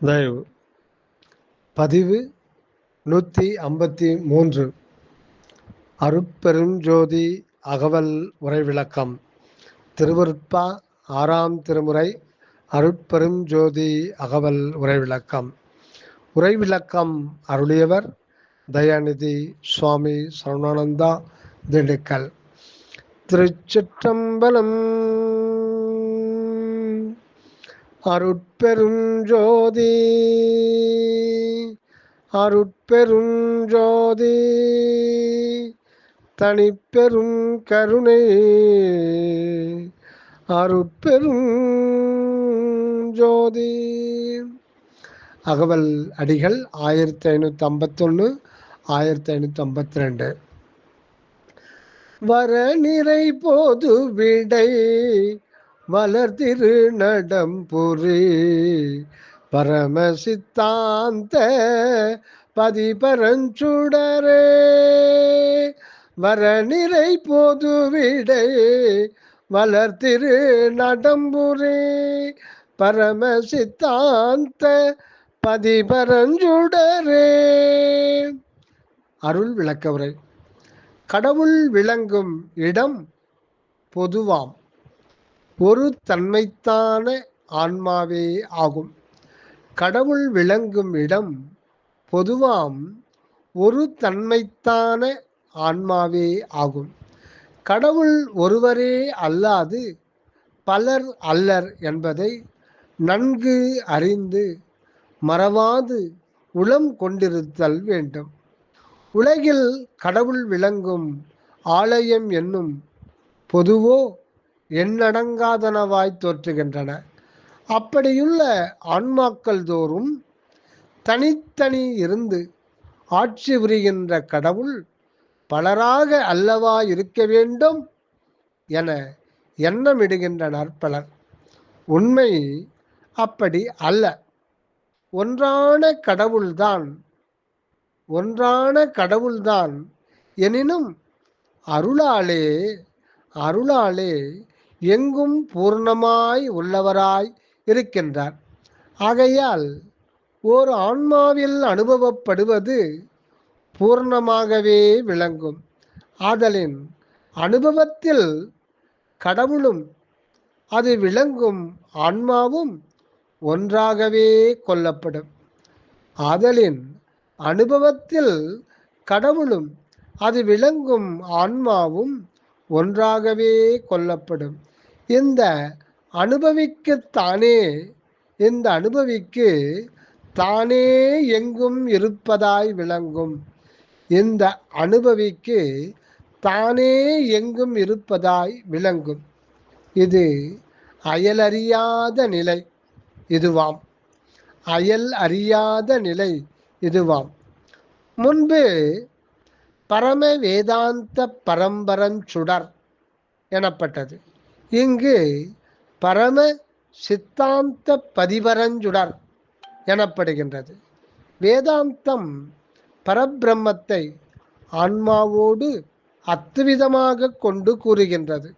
தயவு பதிவு 153 அருட்பெருஞ்சோதி அகவல் உரைவிளக்கம் திருவருட்பா 6ஆம் திருமுறை அருட்பெருஞ்சோதி அகவல் உரைவிளக்கம். உரைவிளக்கம் அருளியவர் தயாநிதி சுவாமி சரவணானந்தா, திண்டுக்கல். திருச்சிற்றம்பலம். அருட்பெருஞ்சோதி அருட்பெருஞ்சோதி தனிப்பெரும் கருணை அருட்பெருஞ்சோதி. அகவல் அடிகள் 1551 1552. வரநிறை போது விடை வளர்திரு நடம்புரி பரமசித்தாந்த பதிபரஞ்சுடரே. வரநிறை போது விடை வளர்திரு நடம்புரி பரமசித்தாந்த பதிபரஞ்சுடரே. அருள் விளக்க உரை. கடவுள் விளங்கும் இடம் பொதுவாம், ஒரு தன்மைத்தான ஆன்மாவே ஆகும். கடவுள் விளங்கும் இடம் பொதுவாம், ஒரு தன்மைத்தான ஆன்மாவே ஆகும். கடவுள் ஒருவரே அல்லாது பலர் அல்லர் என்பதை நன்கு அறிந்து மறவாது உளம் கொண்டிருத்தல் வேண்டும். உலகில் கடவுள் விளங்கும் ஆலயம் என்னும் பொதுவோ எண்ணடங்காதனவாய் தோற்றுகின்றன. அப்படியுள்ள ஆன்மாக்கள் தோறும் தனித்தனி இருந்து ஆட்சி புரிகின்ற கடவுள் பலராக அல்லவா இருக்க வேண்டும் என எண்ணமிடுகின்றனர் பலர். உண்மை அப்படி அல்ல. ஒன்றான கடவுள்தான் எனினும் அருளாலே எங்கும் பூர்ணமாய் உள்ளவராய் இருக்கின்றார். ஆகையால் ஓர் ஆன்மாவில் அனுபவப்படுவது பூர்ணமாகவே விளங்கும். ஆதலின் அனுபவத்தில் கடவுளும் அது விளங்கும் ஆன்மாவும் ஒன்றாகவே கொள்ளப்படும். ஆதலின் அனுபவத்தில் கடவுளும் அது விளங்கும் ஆன்மாவும் ஒன்றாகவே கொள்ளப்படும். இந்த அனுபவிக்கு தானே எங்கும் இருப்பதாய் விளங்கும். இந்த அனுபவிக்கு தானே எங்கும் இருப்பதாய் விளங்கும். இது அயலறியாத நிலை இதுவாம். முன்பு பரம வேதாந்த பரம்பரஞ்சுடர் எனப்பட்டது. இங்கு பரம சித்தாந்த பதிபரஞ்சுடர் எனப்படுகின்றது. வேதாந்தம் பரபிரம்மத்தை ஆன்மாவோடு அத்துவிதமாக கொண்டு கூறுகின்றது.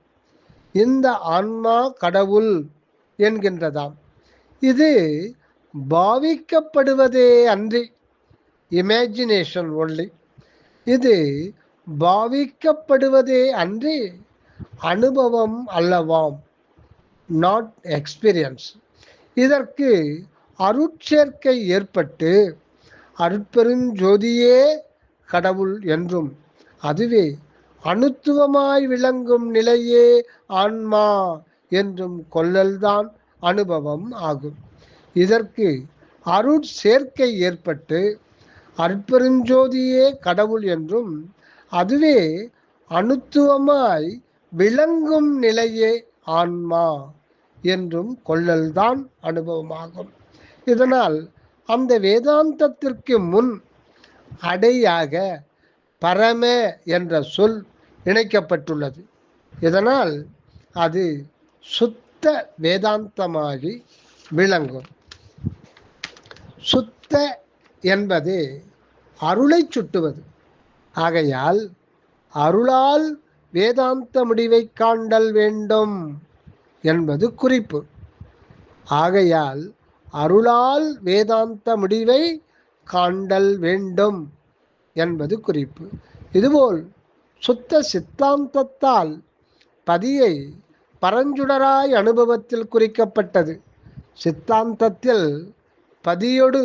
இந்த ஆன்மா கடவுள் என்கின்றதாம். இது பாவிக்கப்படுவதே அன்றி, இமேஜினேஷன் ஒன்லி. இது பாவிக்கப்படுவதே அன்றி அனுபவம் அல்லவாம், நாட் எக்ஸ்பீரியன்ஸ். இதற்கு அருட்சேர்க்கை ஏற்பட்டு அருட்பெருஞ்சோதியே கடவுள் என்றும் அதுவே அணுத்துவமாய் விளங்கும் நிலையே ஆன்மா என்றும் கொள்ளல்தான் அனுபவம் ஆகும். இதற்கு அருட்சேர்க்கை ஏற்பட்டு அருட்பெருஞ்சோதியே கடவுள் என்றும் அதுவே அணுத்துவமாய் விளங்கும் நிலையே ஆன்மா என்றும் கொள்ளல்தான் அனுபவமாகும். இதனால் அந்த வேதாந்தத்திற்கு முன் அடையாக பரம என்ற சொல் இணைக்கப்பட்டுள்ளது. இதனால் அது சுத்த வேதாந்தமாகி விளங்கும். சுத்த என்பது அருளை சுட்டுவது. ஆகையால் அருளால் வேதாந்த முடிவை காண்டல் வேண்டும் என்பது குறிப்பு. ஆகையால் அருளால் வேதாந்த முடிவை காண்டல் வேண்டும் என்பது குறிப்பு. இதுபோல் சுத்த சித்தாந்தத்தால் பதியை பரஞ்சுடராய் அனுபவத்தில் குறிக்கப்பட்டது. சித்தாந்தத்தில் பதியோடு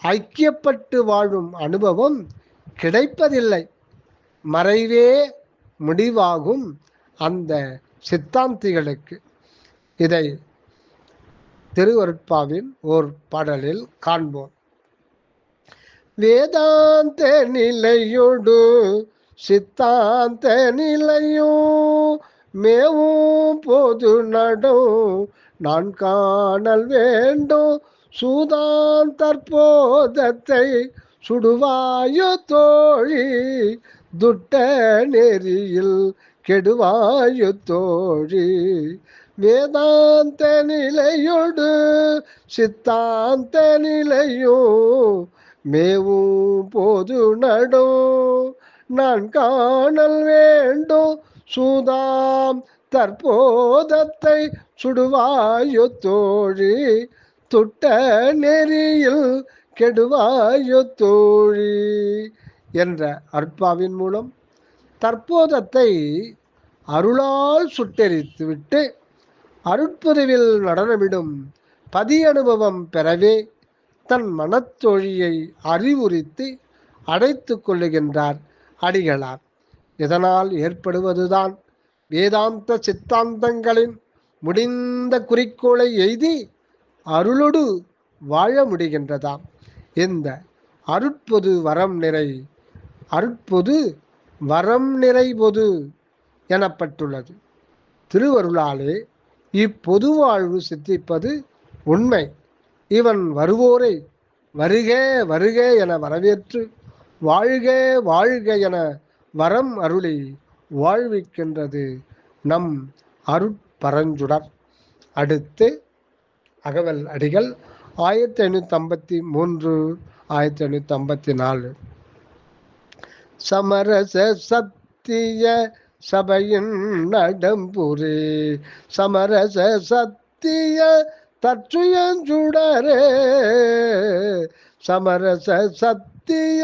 ஐக்கியப்பட்டு வாழும் அனுபவம் கிடைப்பதில்லை. மறைவே முடிவாகும் அந்த சித்தாந்திகளுக்கு. இதை திருவருட்பாவின் ஓர் பாடலில் காண்போம். வேதாந்த நிலையோடு சித்தாந்த நிலையும் மேவும் போது நடும் நான் காணல் வேண்டும் சூதான் தற்போதத்தை சுடுவாயோ தோழி துட்ட நெறியில் கெடுவாயோ தோழி. வேதாந்த நிலையோடு சித்தாந்த நிலையும் மேவும் போது நடும் நான் காணல் வேண்டும் சூதாம் தற்போதத்தை சுடுவாயோ தோழி துட்ட நெறியில் கெடுவாயோ தோழி என்ற அருட்பாவின் மூலம் தற்போதத்தை அருளால் சுட்டெரித்துவிட்டு அருட்புரிவில் நடனமிடும் பதி அனுபவம் பெறவே தன் மனத்தொழியை அறிவுறுத்தி அடைத்து கொள்ளுகின்றார் அடிகளார். இதனால் ஏற்படுவதுதான் வேதாந்த சித்தாந்தங்களின் முடிந்த குறிக்கோளை எய்தி அருளொடு வாழ முடிகின்றதாம். இந்த அருட்பொது வரம் நிறை பொது எனப்பட்டுள்ளது. திருவருளாலே இப்பொது வாழ்வு சித்திப்பது உண்மை. இவன் வருவோரை வருக வருக என வரவேற்று வாழ்க வாழ்க என வரம் அருளி வாழ்விக்கின்றது நம் அருட்பரஞ்சுடர். அடுத்து அகவல் அடிகள் 1553 1554. சமரச சத்திய சபையின் நடம்புரே சமரச சத்திய தற்றுயஞ்சுடரே சமரச சத்திய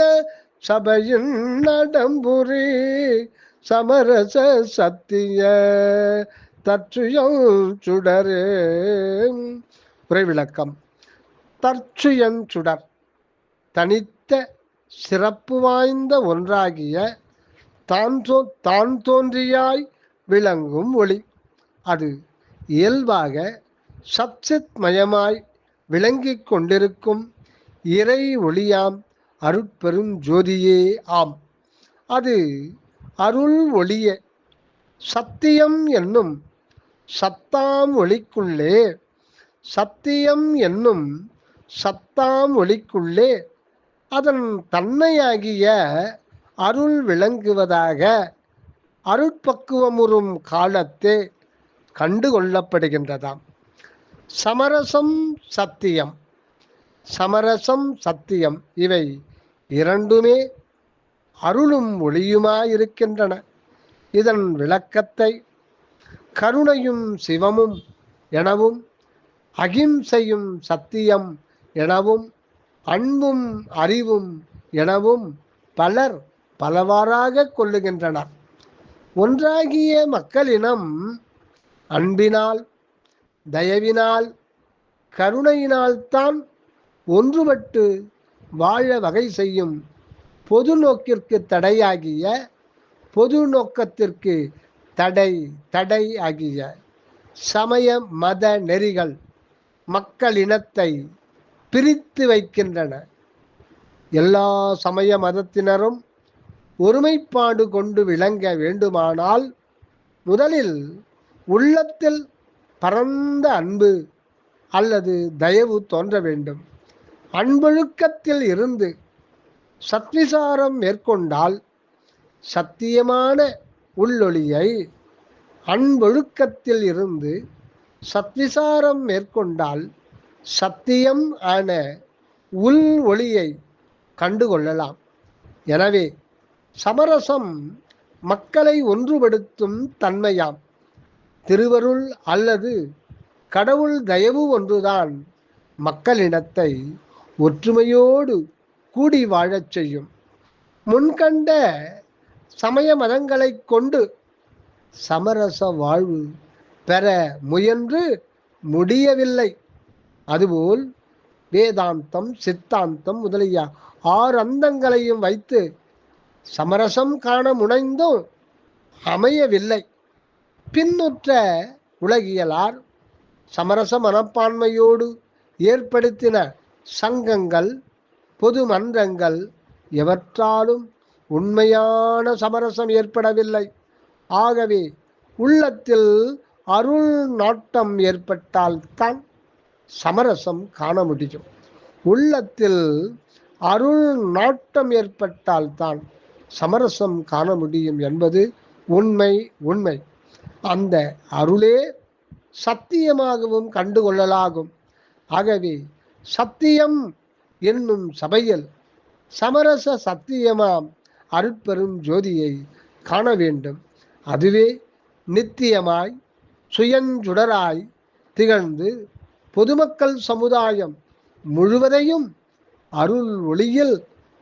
சபையின் நடம்புரி சமரச சத்திய தற்றுயஞ்சுடரே. உரைவிளக்கம். தற்சுயஞ்சுடர் தனித்த சிறப்பு வாய்ந்த ஒன்றாகிய தான் தோன்றியாய் விளங்கும் ஒளி. அது இயல்பாக சத்சித் மயமாய் விளங்கிக் கொண்டிருக்கும் இறை ஒளியாம் அருட்பெரும் ஜோதியே ஆம். அது அருள் ஒளியே. சத்தியம் என்னும் சத்தாம் ஒளிக்குள்ளே சத்தியம் என்னும் சத்தாம் ஒளிக்குள்ளே அதன் தன்மையாகிய அருள் விளங்குவதாக அருட்பக்குவமுறும் காலத்தே கண்டுகொள்ளப்படுகின்றதாம். சமரசம் சத்தியம் சமரசம் சத்தியம் இவை இரண்டுமே அருளும் ஒளியுமாயிருக்கின்றன. இதன் விளக்கத்தை கருணையும் சிவமும் எனவும் அகிம்சையும் சத்தியம் எனவும் அன்பும் அறிவும் எனவும் பலர் பலவாறாக கொள்ளுகின்றனர். ஒன்றாகிய மக்களினம் அன்பினால் தயவினால் கருணையினால்தான் ஒன்றுபட்டு வாழ வகை செய்யும் பொது நோக்கிற்கு தடையாகிய பொது நோக்கத்திற்கு தடை ஆகிய சமய மத நெறிகள் மக்களினத்தை பிரித்து வைக்கின்றன. எல்லா சமய மதத்தினரும் ஒருமைப்பாடு கொண்டு விளங்க வேண்டுமானால் முதலில் உள்ளத்தில் பரந்த அன்பு அல்லது தயவு தோன்ற வேண்டும். அன்பொழுக்கத்தில் இருந்து சத்விசாரம் மேற்கொண்டால் சத்தியமான உள்ளொளியை, அன்பொழுக்கத்தில் இருந்து சத்விசாரம் மேற்கொண்டால் சத்தியம் ஆன உள் ஒளியை கண்டுகொள்ளலாம். எனவே சமரசம் மக்களை ஒன்றுபடுத்தும் தன்மையாம். திருவருள் அல்லது கடவுள் தயவு ஒன்றுதான் மக்களினத்தை ஒற்றுமையோடு கூடி வாழச் செய்யும். முன்கண்ட சமய மதங்களை கொண்டு சமரச வாழ்வு பெற முயன்று முடியவில்லை. அதுபோல் வேதாந்தம், சித்தாந்தம் முதலிய 6 அந்தங்களையும் வைத்து சமரசம் காண முனைந்தும் அமையவில்லை. பின்னுற்ற உலகியலார் சமரச மனப்பான்மையோடு ஏற்படுத்தின சங்கங்கள், பொது மன்றங்கள் எவற்றாலும் உண்மையான சமரசம் ஏற்படவில்லை. ஆகவே உள்ளத்தில் அருள் நாட்டம் ஏற்பட்டால்தான் சமரசம் காண முடியும். உள்ளத்தில் அருள் நாட்டம் ஏற்பட்டால்தான் சமரசம் காண முடியும் என்பது உண்மை. அந்த அருளே சத்தியமாகவும் கண்டுகொள்ளலாகும். ஆகவே சத்தியம் என்னும் சபையில் சமரச சத்தியமாம் அருட்பெரும் ஜோதியை காண வேண்டும். அதுவே நித்தியமாய் சுயஞ்சுடராய் திகழ்ந்து பொதுமக்கள் சமுதாயம் முழுவதையும் அருள் ஒளியில்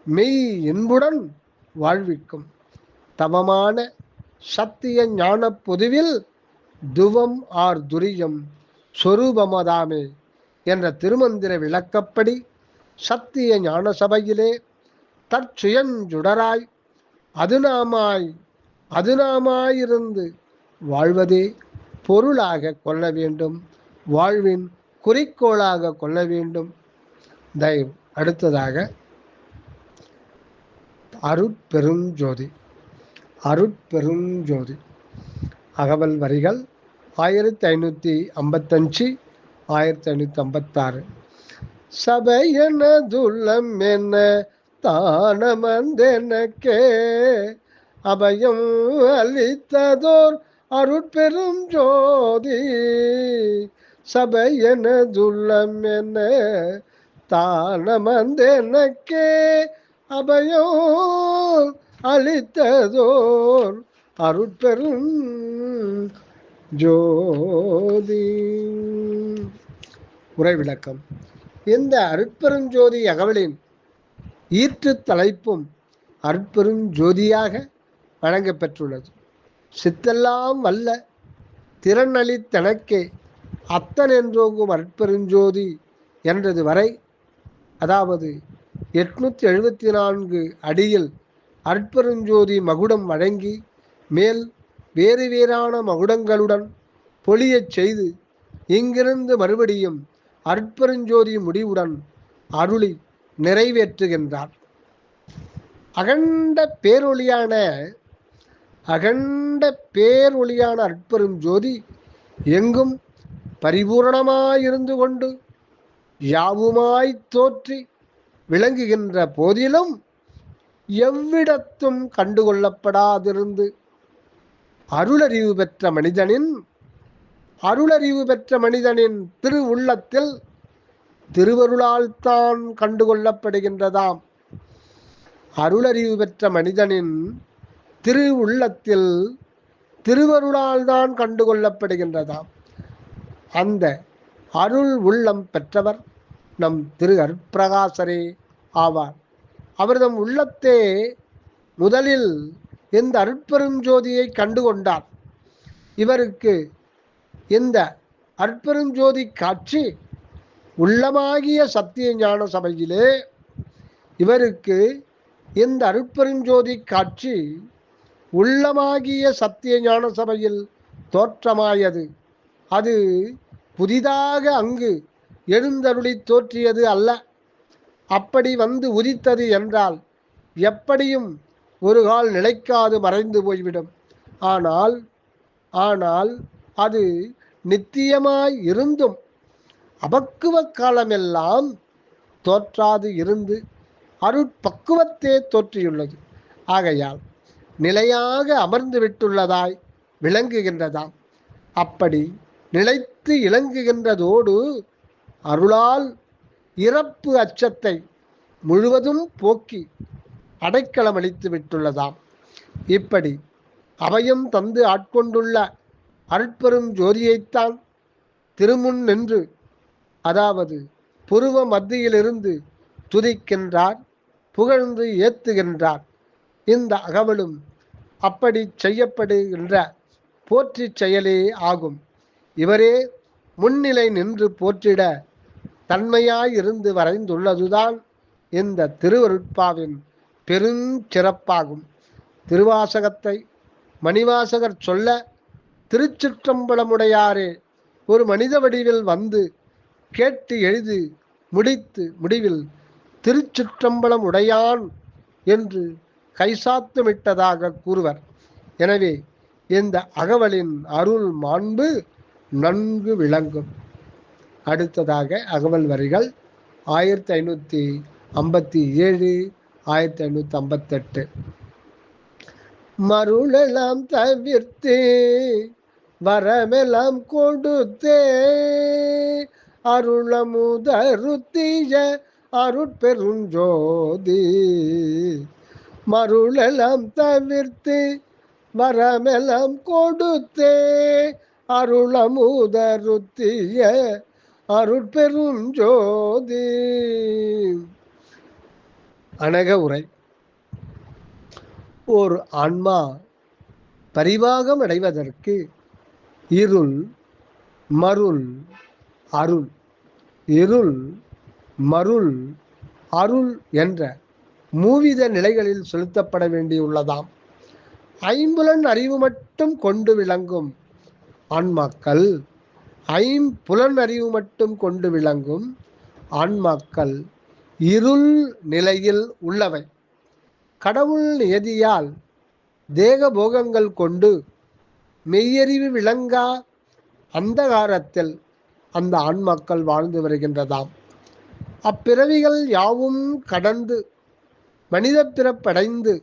மெய் இன்புடன் வாழ்விக்கும். தவமான சத்திய ஞான பொதுவில் துவம் ஆர் துரியம் சொரூபமதாமே என்ற திருமந்திர விளக்கப்படி சத்திய ஞான சபையிலே தற்சுயஞ்சுடராய் அதுநாமாயிருந்து வாழ்வதே பொருளாக கொள்ள வேண்டும், வாழ்வின் குறிக்கோளாக கொள்ள வேண்டும். தயவு அடுத்ததாக அருட்பெருஞ்சோதி. அருட்பெருஞ்சோதி அகவல் வரிகள் 1555 1556. சபையனதுள்ளம் என்ன தானமந்தெனக்கே அபயம் அளித்ததோர் அருட்பெரும் ஜோதி. சபையனதுள்ளம் என்ன தானமந்தெனக்கே அபயம் அளித்ததோர் அருட்பெரும் ஜோதி. உரை விளக்கம். இந்த அருட்பெருஞ்சோதி அகவலின் ஈற்று தலைப்பும் அருட்பெருஞ்சோதியாக வழங்கப்பெற்றுள்ளது. சித்தெல்லாம் வல்ல திறனளித்தனக்கே அத்தன் என்றோங்கும் அருட்பெருஞ்சோதி என்றது வரை, அதாவது 874 அடியில் அருட்பெருஞ்சோதி மகுடம் வழங்கி மேல் வேறு வேறான மகுடங்களுடன் பொழியச் செய்து இங்கிருந்து மறுபடியும் அருட்பெருஞ்சோதி முடிவுடன் அருளி நிறைவேற்றுகின்றார். அகண்ட பேரொளியான அருட்பெருஞ்சோதி எங்கும் பரிபூரணமாயிருந்து கொண்டு யாவுமாய் தோற்றி விளங்குகின்ற போதிலும் எவ்விடத்தும் கண்டுகொள்ளப்படாதிருந்து அருளறிவு பெற்ற மனிதனின் திரு உள்ளத்தில் திருவருளால் தான் கண்டுகொள்ளப்படுகின்றதாம். அருளறிவு பெற்ற மனிதனின் திரு உள்ளத்தில் திருவருளால் தான் கண்டுகொள்ளப்படுகின்றதாம். அந்த அருள் உள்ளம் பெற்றவர் நம் திரு அருட்பிரகாசரே ஆவார். அவர்தம் உள்ளத்தே முதலில் இந்த அருட்பெருஞ்சோதியை கண்டுகொண்டார். இவருக்கு இந்த அருட்பெருஞ்சோதி காட்சி உள்ளமாகிய சத்திய ஞான சபையிலே இவருக்கு இந்த அருட்பெருஞ்சோதி காட்சி உள்ளமாகிய சத்திய ஞான சபையில் தோற்றமாயது. அது புதிதாக அங்கு எழுந்தருளி தோற்றியது அல்ல. அப்படி வந்து உதித்தது என்றால் எப்படியும் ஒரு கால் நிலைக்காது மறைந்து போய்விடும். ஆனால் அது நித்தியமாய் இருந்தும் அபக்குவ காலமெல்லாம் தோற்றாது இருந்து அருட்பக்குவத்தே தோற்றியுள்ளது. ஆகையால் நிலையாக அமர்ந்து விட்டுள்ளதாய் விளங்குகின்றதாம். அப்படி நிலைத்து இளங்குகின்றதோடு அருளால் இறப்பு அச்சத்தை முழுவதும் போக்கி அடைக்கலம் அளித்து விட்டுள்ளதாம். இப்படி அபயம் தந்து ஆட்கொண்டுள்ள அருட்பெரும் ஜோதியைத்தான் திருமுன் நின்று, அதாவது புருவ மத்தியிலிருந்து துதிக்கின்றார், புகழ்ந்து ஏத்துகின்றார். இந்த அகவலும் அப்படி செய்யப்படுகின்ற போற்றி செயலே ஆகும். இவரே முன்னிலை நின்று போற்றிட தன்மையாயிருந்து வரைந்துள்ளதுதான் இந்த திருவருட்பாவின் பெருஞ்சிறப்பாகும். திருவாசகத்தை மணிவாசகர் சொல்ல, திருச்சிற்றம்பலமுடையாரே ஒரு மனித வடிவில் வந்து கேட்டு எழுதி முடித்து முடிவில் திருச்சிற்றம்பலம் உடையான் என்று கைசாத்துமிட்டதாக கூறுவர். எனவே இந்த அகவலின் அருள் மாண்பு நன்கு விளங்கும். அடுத்ததாக அகவல் வரிகள் 1557 1558. மருளெல்லாம் தவிர்த்து வரமெல்லாம் கொடுத்தே அருளமுதருத்திய அருட்பெருஞ்சோதி. மருளெல்லாம் தவிர்த்து வரமெல்லாம் கொடுத்தே அருளமுதருத்திய அருட்பெருஞ்சோதி. அனக உரை. ஒரு ஆன்மா பரிவாகம் அடைவதற்கு இருள், மருள், அருள், இருள், மருள், அருள் என்ற மூவித நிலைகளில் செலுத்தப்பட வேண்டியுள்ளதாம். ஐம்புலன் அறிவு மட்டும் கொண்டு விளங்கும் ஆன்மாக்கள், ஐம்புலன் அறிவு மட்டும் கொண்டு விளங்கும் ஆன்மாக்கள் இருள் நிலையில் உள்ளவை. கடவுள் நியதியால் தேக போகங்கள் கொண்டு மெய்யறிவு விளங்கா அந்தகாரத்தில் அந்த ஆன்மாக்கள் வாழ்ந்து வருகின்றதாம். அப்பிறவிகள் யாவும் கடந்து மனித பிறப்படைந்து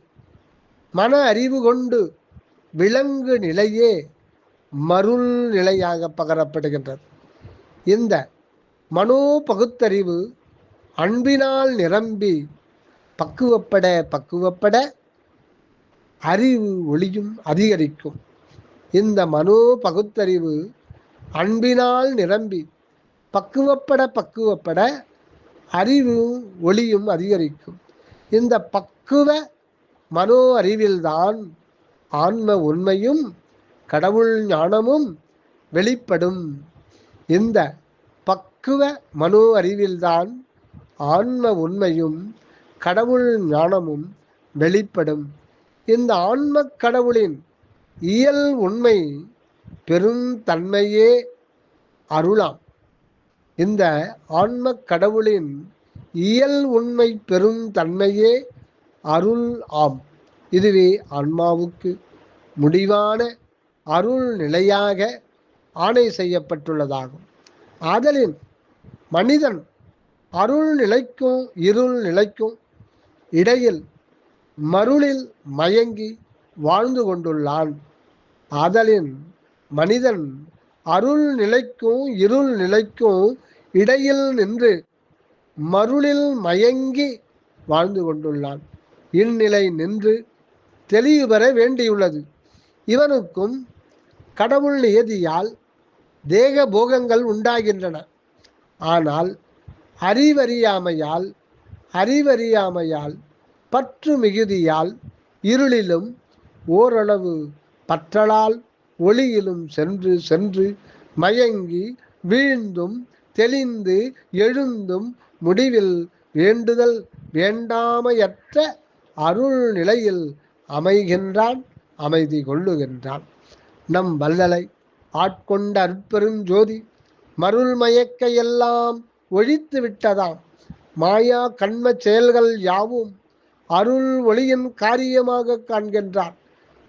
மன அறிவு கொண்டு விலங்கு நிலையே மருள் நிலையாக பகரப்படுகின்றது. இந்த மனோ பகுத்தறிவு அன்பினால் நிரம்பி பக்குவப்பட அறிவு ஒளியும் அதிகரிக்கும். இந்த மனோ பகுத்தறிவு அன்பினால் நிரம்பி பக்குவப்பட அறிவு ஒளியும் அதிகரிக்கும். இந்த பக்குவ மனோ அறிவில்தான் ஆன்ம உண்மையும் கடவுள் ஞானமும் வெளிப்படும். இந்த பக்குவ மனோ அறிவில்தான் ஆன்ம உண்மையும் கடவுள் ஞானமும் வெளிப்படும். இந்த ஆன்ம கடவுளின் இயல் உண்மை பெருந்தன்மையே அருளாம். இந்த ஆன்ம கடவுளின் இயல் உண்மை பெருந்தன்மையே அருள் ஆம். இதுவே ஆன்மாவுக்கு முடிவான அருள் நிலையாக ஆணை செய்யப்பட்டுள்ளதாகும். ஆதலின் மனிதன் அருள் நிலைக்கும் இருள் நிலைக்கும் இடையில் மருளில் மயங்கி வாழ்ந்து கொண்டுள்ளான். ஆதலின் மனிதன் அருள் நிலைக்கும் இருள் நிலைக்கும் இடையில் நின்று மருளில் மயங்கி வாழ்ந்து கொண்டுள்ளான். இந்நிலை நின்று தெளிவு பெற வேண்டியுள்ளது. இவனுக்கும் கடவுள் நியதியால் தேக போகங்கள் உண்டாகின்றன. ஆனால் அறிவறியாமையால் பற்று மிகுதியால் இருளிலும் ஓரளவு பற்றலால் ஒளியிலும் சென்று மயங்கி வீழ்ந்தும் தெளிந்து எழுந்தும் முடிவில் வேண்டுதல் வேண்டாமையற்ற அருள் நிலையில் அமைகின்றான், அமைதி கொள்ளுகின்றான். நம் வல்லலை ஆட்கொண்ட அருட்பெருஞ்சோதி மருள் மயக்கையெல்லாம் ஒழித்து விட்டதாம். மாயா கண்ம செயல்கள் யாவும் அருள் ஒளியின் காரியமாக காண்கின்றார்.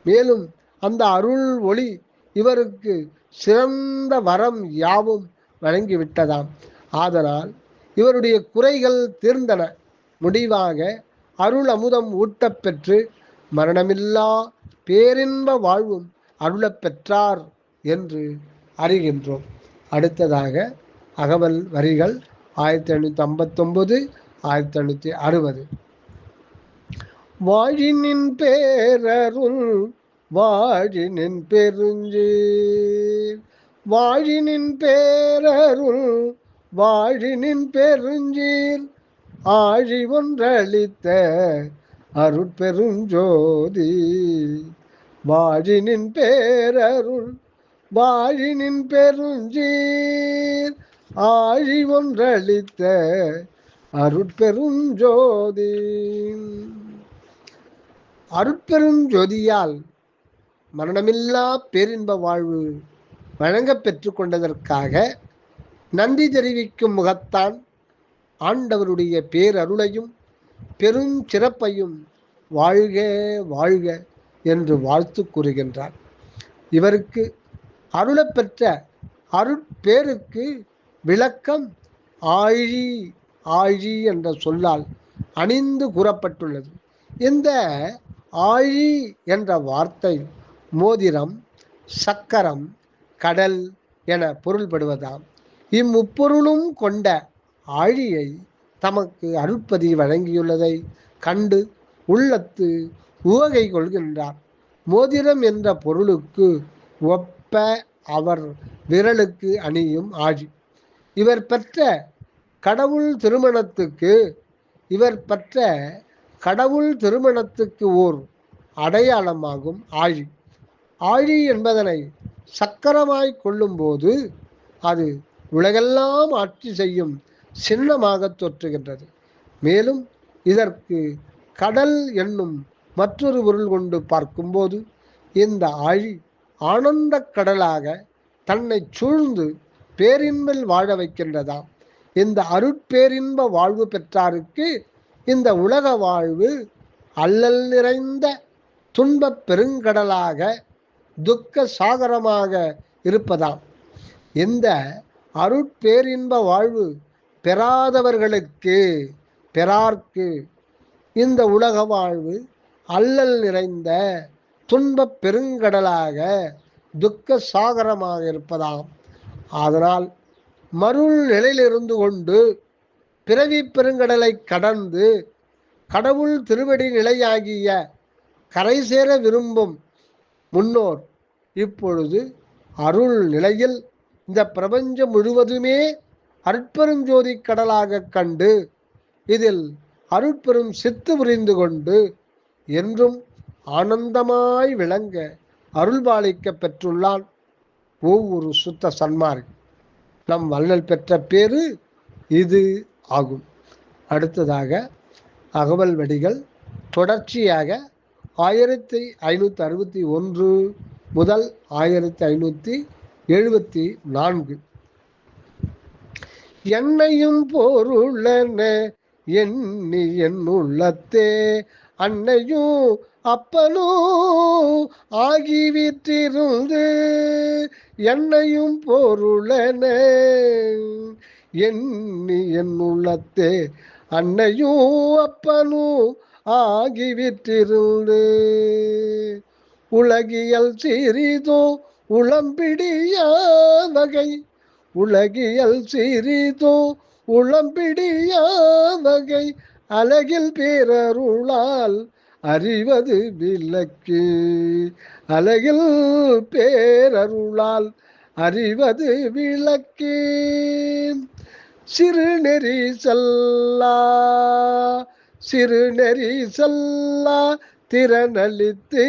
மேலும் அந்த அருள் ஒளி இவருக்கு சிறந்த வரம் யாவும் வழங்கிவிட்டதாம். ஆதலால் இவருடைய குறைகள் தீர்ந்தன. முடிவாக அருள் அமுதம் ஊட்டப்பெற்று மரணமில்லா பேரின்ப வாழ்வும் அருளப் பெற்றார் என்று அறிகின்றோம். அடுத்ததாக அகவல் வரிகள் 1559 1560. வாழினின் பேரருள் வாழினின் பெருஞ்சீர், வாழினின் பேரருள் வாழினின் பெருஞ்சீர் ஆழி ஒன்றளித்த அருட்பெருஞ்சோதி. வாழினின் பேரருள் வாழினின் பெருஞ்சீர் ஆழி ஒன்றளித்த அருட்பெருஞ்சோதி. அருட்பெருஞ்சோதியால் மரணமில்லா பேரின்ப வாழ்வு வழங்க பெற்று கொண்டதற்காக நன்றி தெரிவிக்கும் முகத்தான் ஆண்டவருடைய பேரருளையும் பெருஞ்சிறப்பையும் வாழ்க வாழ்க என்று வாழ்த்து கூறுகின்றார். இவருக்கு அருளப்பெற்ற அருட்பேருக்கு விளக்கம் ஆழி ஆழி என்ற சொல்லால் அணிந்து கூறப்பட்டுள்ளது. இந்த ஆழி என்ற வார்த்தை மோதிரம், சக்கரம், கடல் என பொருள்படுவதாம். இம்முப்பொருளும் கொண்ட ஆழியை தமக்கு அருட்பதி வழங்கியுள்ளதை கண்டு உள்ளத்து உவகை கொள்கின்றார். மோதிரம் என்ற பொருளுக்கு ஒப்ப அவர் விரலுக்கு அணியும் ஆழி. இவர் பெற்ற கடவுள் திருமணத்துக்கு ஓர் அடையாளமாகும் ஆழி. ஆழி என்பதனை சக்கரமாய் கொள்ளும்போது அது உலகெல்லாம் ஆட்சி செய்யும் சின்னமாக தோற்றுகின்றது. மேலும் இதற்கு கடல் என்னும் மற்றொரு பொருள் கொண்டு பார்க்கும்போது இந்த ஆழி ஆனந்த கடலாக தன்னை சூழ்ந்து பேரின்பில் வாழ வைக்கின்றதாம். இந்த அருட்பேரின்ப வாழ்வு பெற்றாருக்கு இந்த உலக வாழ்வு அல்லல் நிறைந்த துன்பப் பெருங்கடலாக துக்க சாகரமாக இருப்பதாம். இந்த அருட்பேரின்ப வாழ்வு பெறார்க்கு இந்த உலக வாழ்வு அல்லல் நிறைந்த துன்பப் பெருங்கடலாக துக்க சாகரமாக இருப்பதாம். அதனால் மருள் நிலையிலிருந்து கொண்டு பிறவி பெருங்கடலை கடந்து கடவுள் திருவடி நிலையாகிய கரை சேர விரும்பும் முன்னோர் இப்பொழுது அருள் நிலையில் இந்த பிரபஞ்சம் முழுவதுமே அருட்பெருஞ்சோதி கடலாக கண்டு இதில் அருட்பெரும் சித்து புரிந்து கொண்டு என்றும் ஆனந்தமாய் விளங்க அருள்பாலிக்க பெற்றுள்ளான் ஒவ்வொரு சுத்த சன்மார்க். நம் வள்ளல் பெற்ற பேரு இது ஆகும். அடுத்ததாக அகவல் வடிகள் தொடர்ச்சியாக 1561 முதல் 1574. என்னையும் பொருளென எண்ணி என் உள்ளத்தே அன்னையும் அப்பனும் ஆகிவிட்டிருந்து என்னையும் பொருளென எண்ணி என் உள்ளத்தே அன்னையும் அப்பனும் ஆகிவிட்டிருந்து உலகியல் சிறிதோ உளம்பிடியா வகை உலகியல் சிறிதோ உளம்பிடியா வகை அழகில் பேரருளால் அறிவது விளக்கு அழகில் பேரருளால் அறிவது விளக்கு சிறுநெறி செல்லா திறனளித்து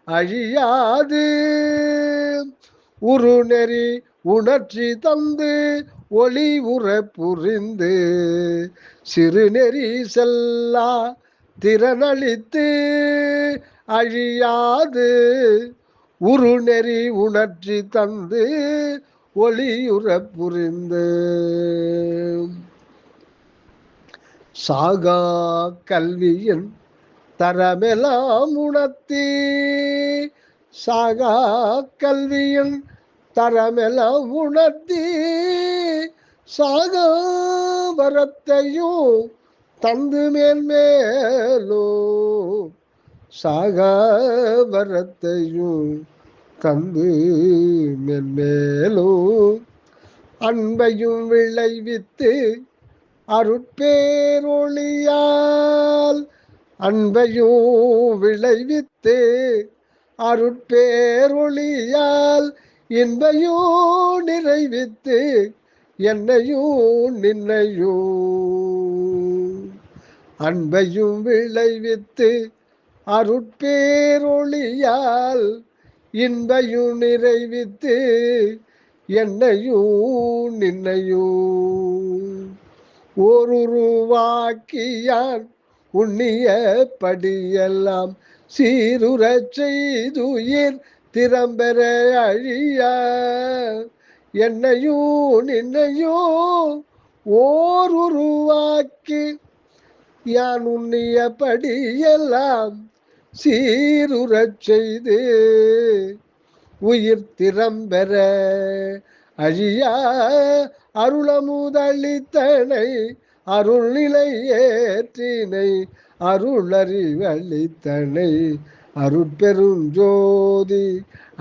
அழியாது உருநெறி உணர்ச்சி தந்து ஒளி உற புரிந்து சிறுநெறி செல்லா திறனளித்து அழியாது உருநெறி உணர்ச்சி தந்து ஒளியுற புரிந்து சாகா கல்வியின் தரமெல்லாம் உணர்த்தி சாகா கல்வியின் தரமெல்லாம் உணர்த்தி சாகா வரத்தையும் தந்து மேன்மேலோ சாகா வரத்தையும் தந்து மென்மேலோ அன்பையும் விளைவித்து அருட்பேரொளியால் அன்பையும் விளைவித்து அருட்பேரொளியால் இன்பையும் நிறைவித்து என்னையும் நின்னையும் அன்பையும் விளைவித்து அருட்பேரொளியால் இன்பையும் நிறைவித்து என்னையும் நின்னையும் ஓருருவாக்கியான் உண்ணிய படியெல்லாம் சீருறச் செய்துயிர் திறம்பெற அழிய என்னையும் நின்னையும் ஓருருவாக்கி யான் உண்ணிய படியெல்லாம் சீருறச் செய்து உயிர் திறம்பெற அழியா அருளமுதளித்தனை அருள்நிலை ஏற்றினை அருளறிவளித்தனை அருட்பெருஞ்சோதி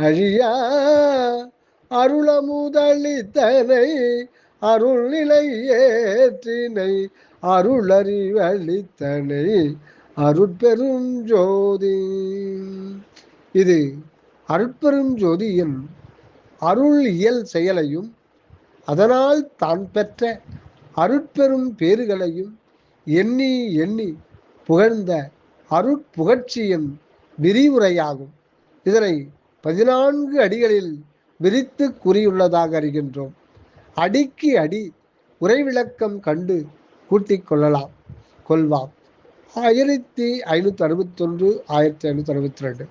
அழியா அருளமுதளித்தனை அருள்நிலை ஏற்றினை அருளறிவளித்தனை அருட்பெருஞ்சோதி. இது அருட்பெருஞ்சோதியின் அருள் இயல் செயலையும் அதனால் தான் பெற்ற அருட்பெரும் பேறுகளையும் எண்ணி எண்ணி புகழ்ந்த அருட்புகழ்ச்சியின் விரிவுரையாகும். இதனை 14 அடிகளில் விரித்து கூறியுள்ளதாக அறிகின்றோம். அடிக்கு அடி உரைவிளக்கம் கண்டு கூட்டிக் கொள்வாம். 1561 1562.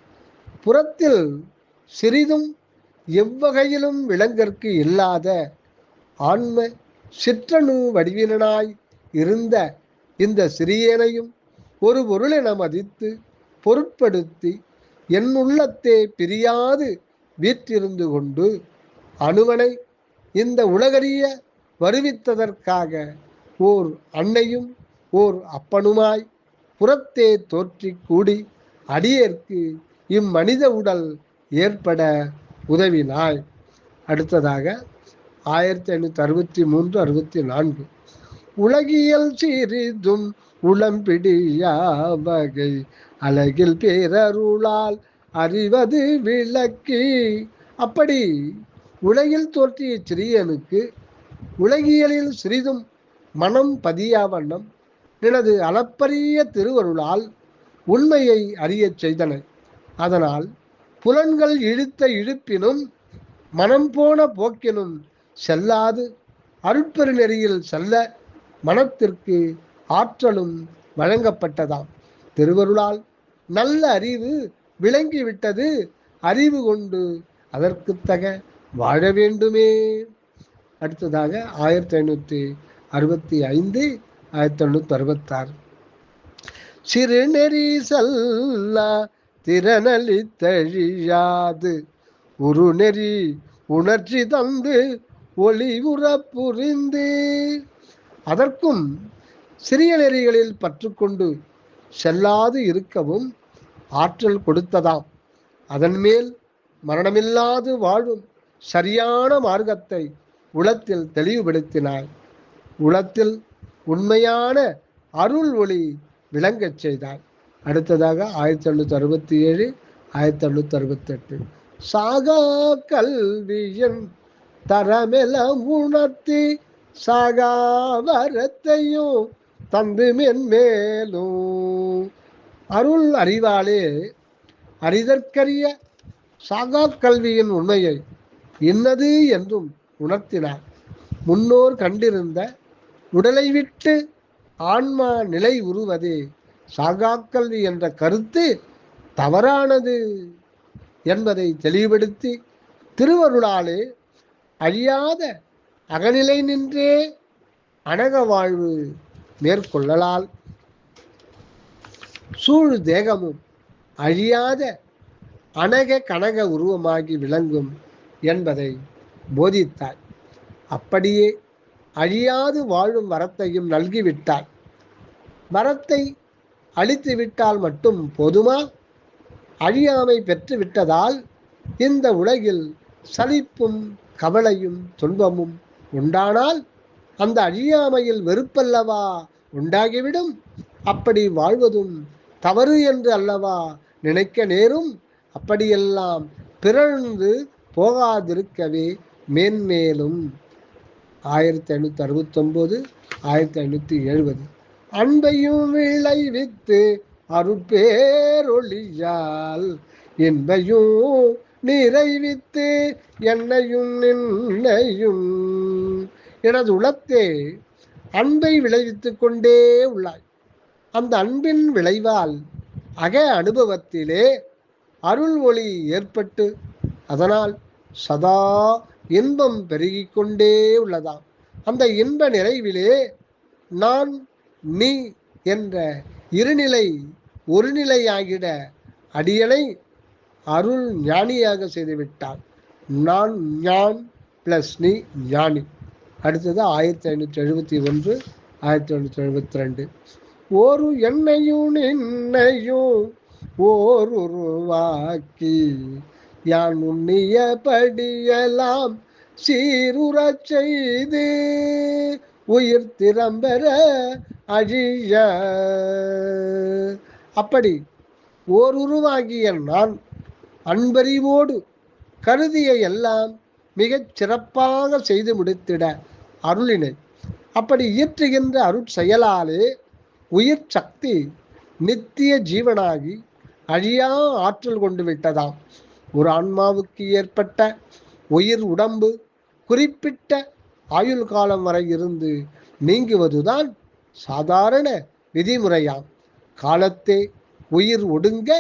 புறத்தில் சிறிதும் எவ்வகையிலும் விலங்கற்கு இல்லாத ஆன்ம சிற்றணு வடிவினாய் இருந்த இந்த சிறியனையும் ஒரு பொருளென மதித்து பொருட்படுத்தி என் உள்ளத்தே பிரியாது வீற்றிருந்து கொண்டு அணுவனை இந்த உலகறிய வருவித்ததற்காக ஓர் அன்னையும் ஓர் அப்பனுமாய் புறத்தே தோற்றி கூடி அடியேற்கு இம்மனித உடல் ஏற்பட உதவினாய். அடுத்ததாக 1563 64. உலகியல் சிறிதும் உளம்பிடியா வகை அழகில் பேரருளால் அறிவது விளக்கி. அப்படி உலகில் தோற்றிய சிறியனுக்கு உலகியலில் சிறிதும் மனம் பதியா வண்ணம் எனது அளப்பரிய திருவருளால் உண்மையை அறியச் செய்தன. அதனால் புலன்கள் இழுத்த இழுப்பினும் மனம் போன போக்கினும் செல்லாது அருட்பெரு நெறியில் செல்ல மனத்திற்கு ஆற்றலும் வழங்கப்பட்டதாம். திருவருளால் நல்ல அறிவு விளங்கிவிட்டது. அறிவு கொண்டு அதற்கு தக வாழ வேண்டுமே. அடுத்ததாக 1565 1566. சிறுநெறி செல்லா திறனளித்தழியாது உருநெறி உணர்ச்சி தந்து ஒளி உற புரிந்து அதற்கும் சிறிய நெறிகளில் பற்றுக்கொண்டு செல்லாது இருக்கவும் ஆற்றல் கொடுத்ததாம். அதன் மேல் மரணமில்லாது வாழும் சரியான மார்க்கத்தை உளத்தில் தெளிவுபடுத்தினார். உளத்தில் உண்மையான அருள் ஒளி விளங்கச் செய்தார். அடுத்ததாக 1867 1868. சாகா கல்வியின் தரமெல உணர்த்தி சாகாவரத்தையும் தந்து மென்மேலும் அருள் அறிவாலே அறிதற்கரிய சாகா கல்வியின் உண்மையை இன்னது என்றும் உணர்த்தினார். முன்னோர் கண்டிருந்த உடலை விட்டு ஆன்மா நிலை உருவதே சாகா கல்வி என்ற கருத்து தவறானது என்பதை தெளிவுபடுத்தி திருவருளாலே அழியாத அகநிலை நின்றே அனக வாழ்வு மேற்கொள்ளலால் சூழ் தேகமும் அழியாத அனக கனக உருவமாகி விளங்கும் என்பதை போதித்தார். அப்படியே அழியாது வாழும் வரத்தையும் நல்கிவிட்டார். வரத்தை அழித்து விட்டால் மட்டும் போதுமா? அழியாமை பெற்று விட்டதால் இந்த உலகில் சலிப்பும் கவலையும் துன்பமும் உண்டானால் அந்த அழியாமையில் வெறுப்பல்லவா உண்டாகிவிடும். அப்படி வாழ்வதும் தவறு என்று அல்லவா நினைக்க நேரும். அப்படியெல்லாம் பிறழ்ந்து போகாதிருக்கவே மேன்மேலும் 1569, 1570. அன்பையும் விளைவித்து அருட்பேரொளியால் என்பையும் நிறைவித்து என்னையும் நின்னையும். எனது உளத்தே அன்பை விளைவித்து கொண்டே உள்ளாய். அந்த அன்பின் விளைவால் அக அனுபவத்திலே அருள் ஒளி ஏற்பட்டு அதனால் சதா இன்பம் பெருகிக் கொண்டே உள்ளதாம். அந்த இன்ப நிறைவிலே நான் நீ என்ற இருநிலை ஒரு நிலையாகிட அடியனை அருள் ஞானியாக செய்துவிட்டார். நான் ஞான் பிளஸ் நீ ஞானி. அடுத்தது 1571, 1572. ஒரு எண்ணையும் நின்னையும் ஓருருவாக்கி யான் உண்ணிய படியெல்லாம் சீருறச் செய்து உயிர் திறம்பெற அழிய. அப்படி ஓருருவாகிய நான் அன்பறிவோடு கருதிய எல்லாம் மிகச் சிறப்பாக செய்து முடித்திட அருளினை அப்படி இயற்றுகின்ற அருட்செயலாலே உயிர் சக்தி நித்திய ஜீவனாகி அழியா ஆற்றல் கொண்டு விட்டதாம். ஒரு ஆன்மாவுக்கு ஏற்பட்ட உயிர் உடம்பு குறிப்பிட்ட ஆயுள் காலம் வரை இருந்து நீங்குவதுதான் சாதாரண விதிமுறையாம். காலத்தே உயிர் ஒடுங்க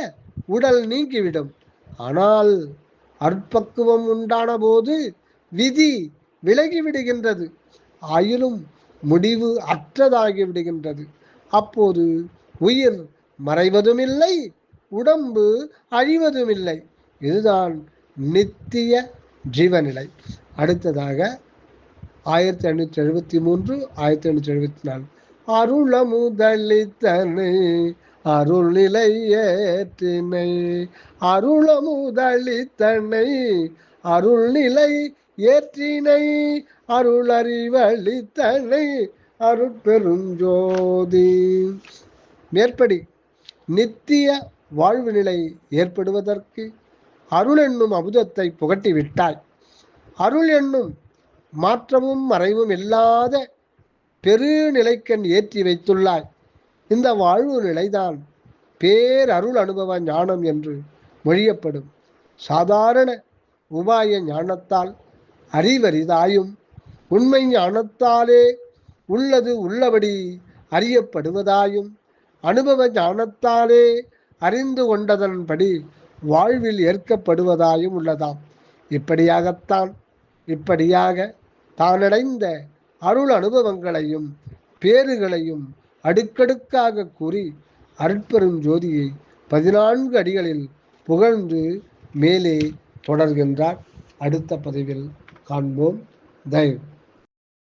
உடல் நீங்கிவிடும். ஆனால் அற்பக்குவம் உண்டான போது விதி விலகிவிடுகின்றது. ஆயுளும் முடிவு அற்றதாகி விடுகின்றது. அப்போது உயிர் மறைவதுமில்லை, உடம்பு அழிவதுமில்லை. இதுதான் நித்திய ஜீவநிலை. அடுத்ததாக 1573, 1574. அருள முதலித்தனை அருள் நிலை ஏற்றினை. அருள முதலித்தனை அருள் நிலை ஏற்றினை. அருள் அறிவழித்தனை அருட்பெருஞ்சோதி. மேற்படி நித்திய வாழ்வு நிலை ஏற்படுவதற்கு அருள் என்னும் அமுதத்தை புகட்டிவிட்டாய். அருள் என்னும் மாற்றமும் மறைவும் இல்லாத பெருநிலைக்கண் ஏற்றி வைத்துள்ளாய். இந்த வாழ்வு நிலைதான் பேரருள் அனுபவ ஞானம் என்று மொழியப்படும். சாதாரண உபாய ஞானத்தால் அறிவரிதாயும் உண்மை ஞானத்தாலே உள்ளது உள்ளபடி அறியப்படுவதாயும் அனுபவ ஞானத்தாலே அறிந்து கொண்டதன்படி வாழ்வில் ஏற்கப்படுவதாயும் உள்ளதாம். இப்படியாக தானடைந்த அருள் அனுபவங்களையும் பேறுகளையும் அடுக்கடுக்காக கூறி அருட்பெரும் ஜோதியை 14 அடிகளில் புகழ்ந்து மேலே தொடர்கின்றார். அடுத்த பதிவில் காண்போம். தயவு.